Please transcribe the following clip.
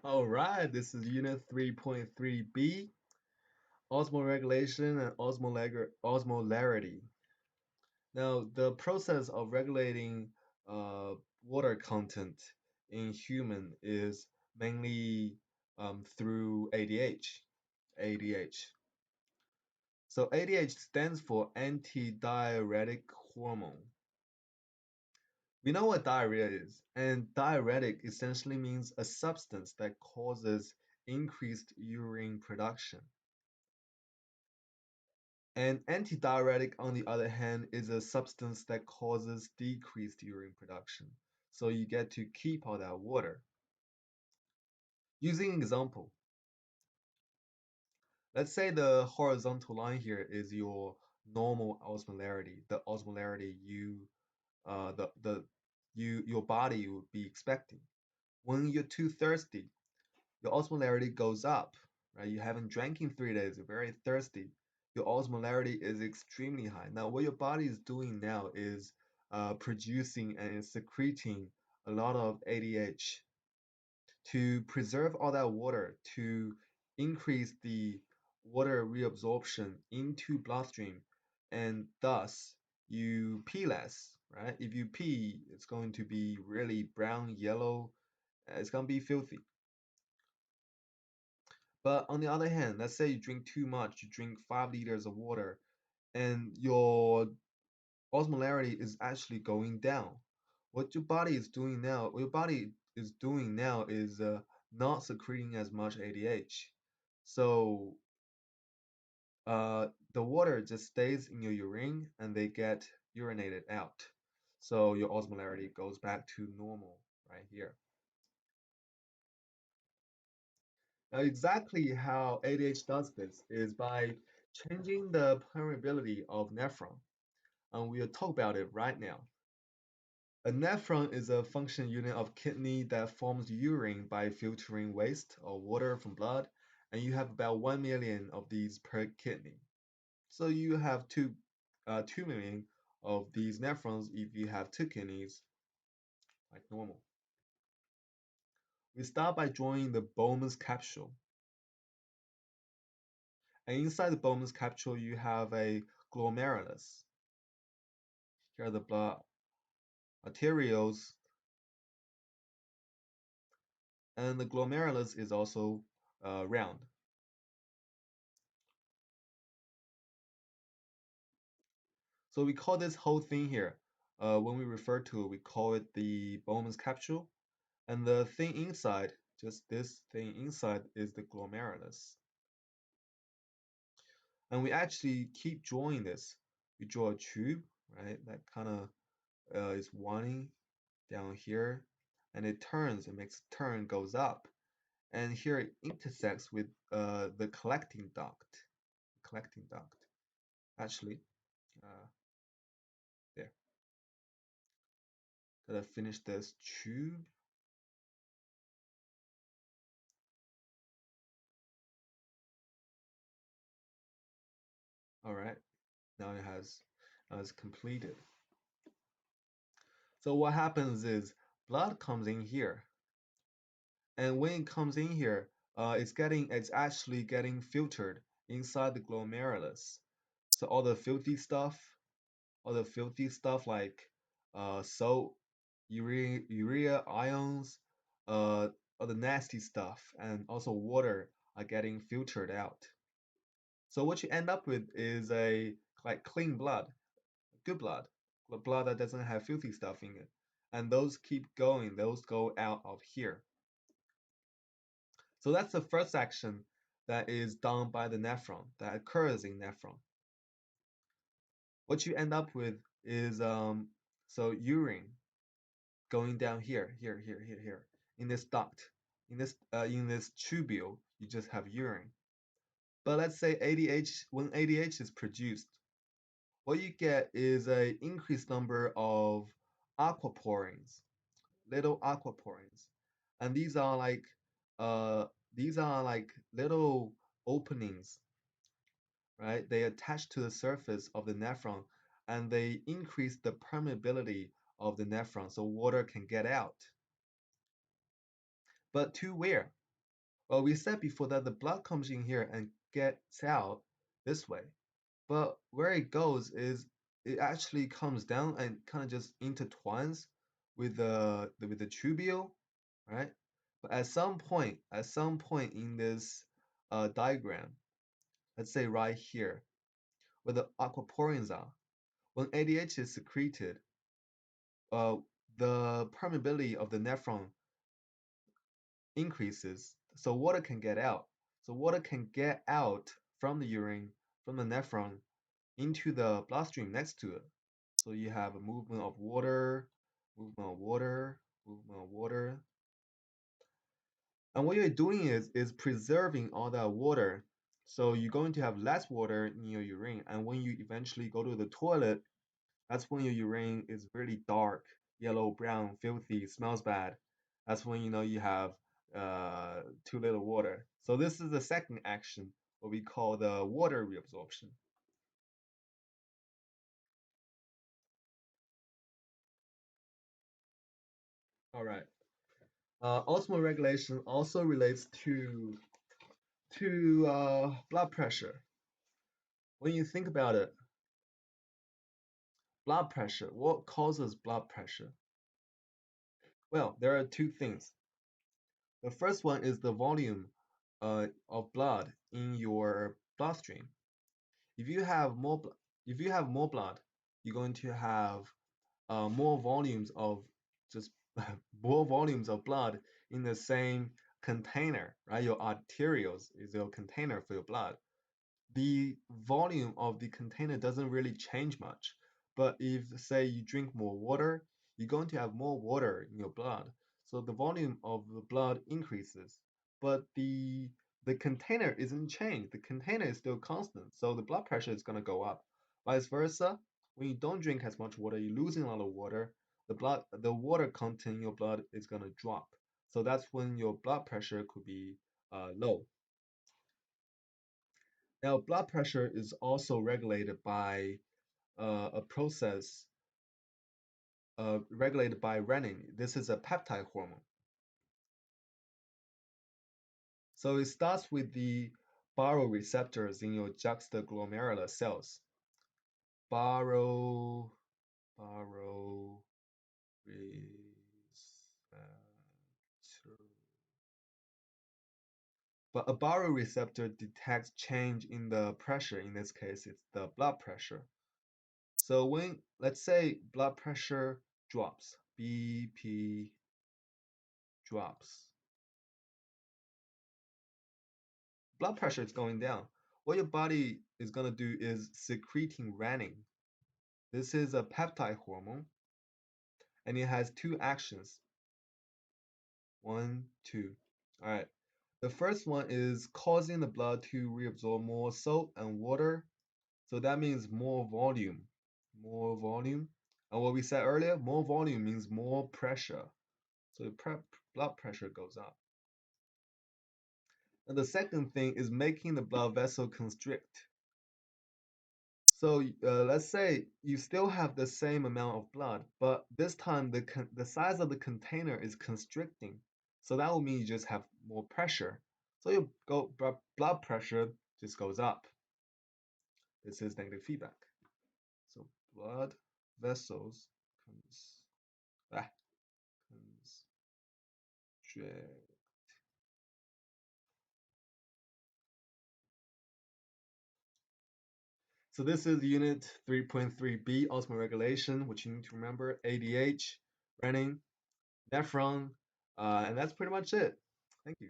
All right, this is Unit 3.3b, Osmoregulation and Osmolarity. Now, the process of regulating uh, water content in human is mainly through ADH. ADH. So ADH stands for antidiuretic hormone. We know what diarrhea is, and diuretic essentially means a substance that causes increased urine production. An antidiuretic, on the other hand, is a substance that causes decreased urine production. So you get to keep all that water. Using an example, let's say the horizontal line here is your normal osmolarity, the osmolarity your body would be expecting. When you're too thirsty, your osmolarity goes up, right? You haven't drank in 3 days, you're very thirsty. Your osmolarity is extremely high. Now, what your body is doing now is producing and secreting a lot of ADH to preserve all that water, to increase the water reabsorption into bloodstream, and thus you pee less, right? If you pee, it's going to be really brown, yellow, it's going to be filthy. But on the other hand, let's say you drink too much, you drink 5 liters of water, and your osmolarity is actually going down. What your body is doing now, what your body is doing now is not secreting as much ADH. So the water just stays in your urine and they get urinated out. So your osmolarity goes back to normal right here. Now, exactly how ADH does this is by changing the permeability of nephron, and we'll talk about it right now. A nephron is a function unit of kidney that forms urine by filtering waste or water from blood, and you have about 1 million of these per kidney. So you have 2 million of these nephrons if you have two kidneys, like normal. We start by drawing the Bowman's capsule. And inside the Bowman's capsule, you have a glomerulus. Here are the blood arterioles, and the glomerulus is also round. So we call this whole thing here, when we refer to it, we call it the Bowman's capsule. And the thing inside, just this thing inside, is the glomerulus. And we actually keep drawing this. We draw a tube, right, that kind of is winding down here, and it turns, it makes a turn, goes up. And here it intersects with the collecting duct. Collecting duct. Actually, uh, there. Gotta finish this tube. All right, now it's completed. So what happens is blood comes in here, and when it comes in here, it's actually getting filtered inside the glomerulus. So all the filthy stuff like salt, urea ions, all the nasty stuff, and also water are getting filtered out. So what you end up with is a like clean blood, good blood, blood that doesn't have filthy stuff in it. And those keep going, those go out of here. So that's the first action that is done by the nephron, that occurs in nephron. What you end up with is so urine going down here, in this duct, in this tubule, you just have urine. But let's say when ADH is produced, what you get is a increased number of aquaporins, little aquaporins, and uh, these are like little openings, right? They attach to the surface of the nephron, and they increase the permeability of the nephron, so water can get out. But to where? Well, we said before that the blood comes in here and gets out this way. But where it goes is it actually comes down and kind of just intertwines with the tubule, right? But at some point in this diagram, let's say right here, where the aquaporins are, when ADH is secreted, uh, the permeability of the nephron increases, so water can get out. So water can get out from the urine, from the nephron into the bloodstream next to it. So you have a movement of water, movement of water, movement of water. And what you're doing is preserving all that water. So you're going to have less water in your urine. And when you eventually go to the toilet, that's when your urine is really dark, yellow, brown, filthy, smells bad. That's when you know you have too little water. So this is the second action, what we call the water reabsorption. All right. Osmoregulation also relates to blood pressure. When you think about it, blood pressure, what causes blood pressure? Well, there are two things. The first one is the volume of blood in your bloodstream. If you have if you have more blood, you're going to have more volumes of just more volumes of blood in the same container, right? Your arterioles is your container for your blood. The volume of the container doesn't really change much. But if, say, you drink more water, you're going to have more water in your blood. So the volume of the blood increases. But the container isn't changed. The container is still constant. So the blood pressure is going to go up. Vice versa, when you don't drink as much water, you're losing a lot of water. The water content in your blood is going to drop. So that's when your blood pressure could be low. Now, blood pressure is also regulated by a process regulated by renin. This is a peptide hormone. So it starts with the baroreceptors in your juxtaglomerular cells. Baro, baroreceptor. But a baroreceptor detects change in the pressure. In this case, it's the blood pressure. So when, let's say, blood pressure drops, BP drops, blood pressure is going down. What your body is going to do is secreting renin. This is a peptide hormone, and it has two actions. One, two. All right. The first one is causing the blood to reabsorb more salt and water. So that means more volume. More volume. And what we said earlier, more volume means more pressure. So the blood pressure goes up. And the second thing is making the blood vessel constrict. So let's say you still have the same amount of blood, but this time the size of the container is constricting. So that will mean you just have more pressure. So your blood pressure just goes up. This is negative feedback. So blood vessels ah, constrict. So this is unit 3.3b, osmoregulation, which you need to remember, ADH, renin, nephron, and that's pretty much it. Thank you.